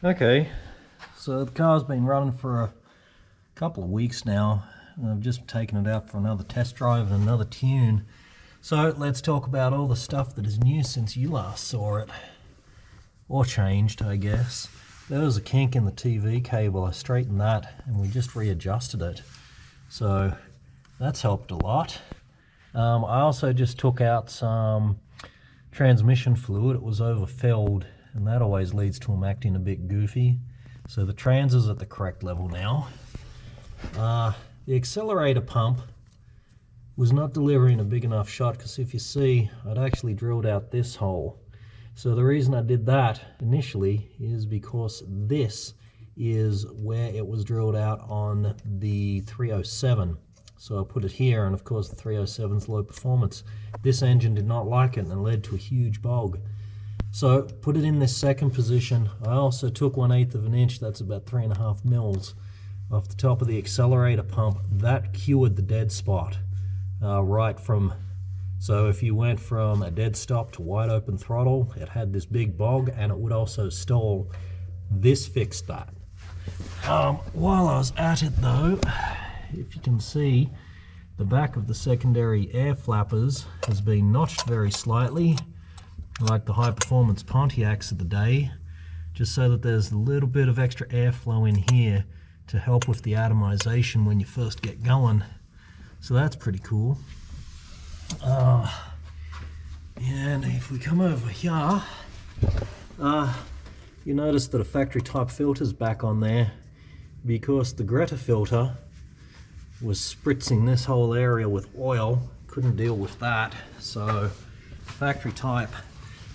Okay, so the car's been running for a couple of weeks now, and I've just taken it out for another test drive and another tune. So let's talk about all the stuff that is new since you last saw it, or changed, I guess. There was a kink in the TV cable. I straightened that and we just readjusted it, so that's helped a lot. I also just took out some transmission fluid. It was overfilled, and that always leads to them acting a bit goofy. So the trans is at the correct level now. The accelerator pump was not delivering a big enough shot, because if you see, I'd actually drilled out this hole. So the reason I did that initially is because this is where it was drilled out on the 307. So I put it here, and of course the 307's low performance. This engine did not like it, and it led to a huge bog. So put it in this second position. I also took 1/8 of an inch, that's about 3.5 mils, off the top of the accelerator pump. That cured the dead spot right from, so if you went from a dead stop to wide open throttle, it had this big bog, and it would also stall. This fixed that. While I was at it though, if you can see, the back of the secondary air flappers has been notched very slightly, like the high performance Pontiacs of the day, just so that there's a little bit of extra airflow in here to help with the atomization when you first get going. So that's pretty cool. And if we come over here, you notice that a factory type filter's back on there, because the Greta filter was spritzing this whole area with oil. Couldn't deal with that, so factory type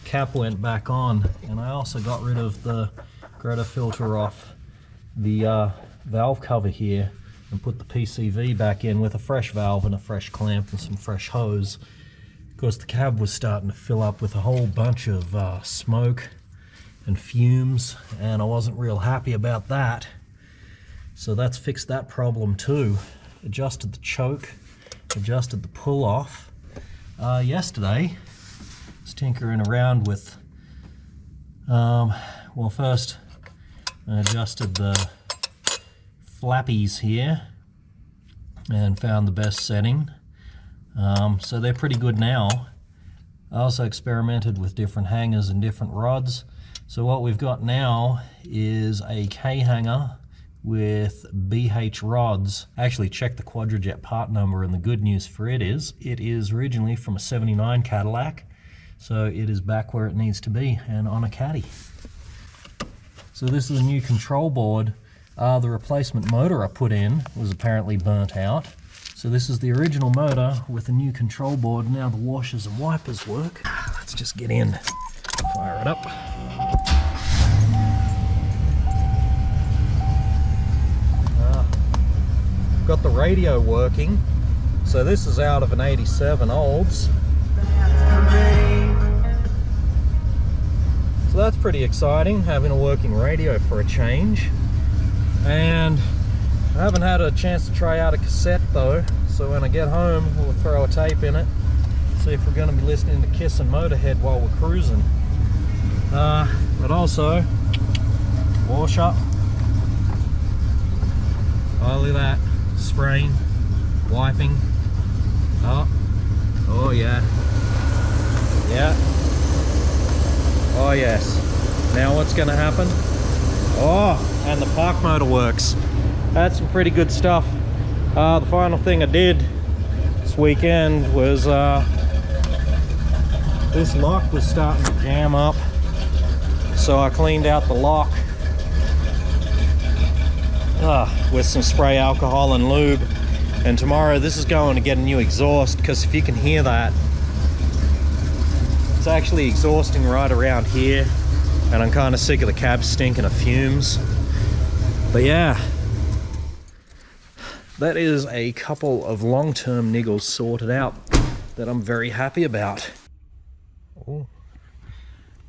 cap went back on. And I also got rid of the Greta filter off the valve cover here and put the PCV back in with a fresh valve and a fresh clamp and some fresh hose, because the cab was starting to fill up with a whole bunch of smoke and fumes, and I wasn't real happy about that. So that's fixed that problem too. Adjusted the choke, adjusted the pull off. Yesterday, I was tinkering around with, well, first I adjusted the flappies here and found the best setting. So they're pretty good now. I also experimented with different hangers and different rods. So what we've got now is a K hanger with BH rods. Actually checked the QJET part number, and the good news for it is originally from a 79 Cadillac, so it is back where it needs to be and on a Caddy. So this is a new control board. The replacement motor I put in was apparently burnt out, so this is the original motor with a new control board. Now the washers and wipers work. Let's just get in, fire it up. Got the radio working, so this is out of an 87 Olds. So that's pretty exciting, having a working radio for a change. And I haven't had a chance to try out a cassette though, so when I get home we'll throw a tape in it, see if we're going to be listening to Kiss and Motorhead while we're cruising. But also, washer, all of that. Spraying, wiping. Oh yeah, oh yes. Now what's going to happen? Oh, and the park motor works. That's some pretty good stuff. The final thing I did this weekend was this lock was starting to jam up, so I cleaned out the lock with some spray alcohol and lube. And tomorrow this is going to get a new exhaust, because if you can hear that, it's actually exhausting right around here, and I'm kind of sick of the cab stinking of fumes. But yeah, that is a couple of long-term niggles sorted out that I'm very happy about. Oh.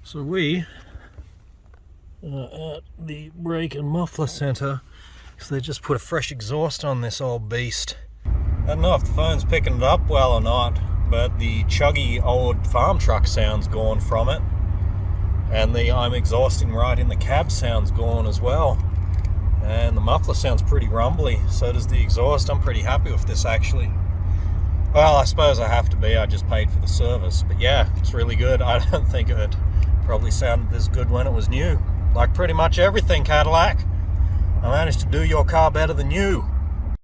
So we are at the brake and muffler center, because they just put a fresh exhaust on this old beast. I don't know if the phone's picking it up well or not, but the chuggy old farm truck sound's gone from it. And the I'm exhausting right in the cab sounds gone as well. And the muffler sounds pretty rumbly, so does the exhaust. I'm pretty happy with this actually. Well, I suppose I have to be, I just paid for the service. But yeah, it's really good. I don't think it probably sounded this good when it was new. Like pretty much everything, Cadillac. I managed to do your car better than you.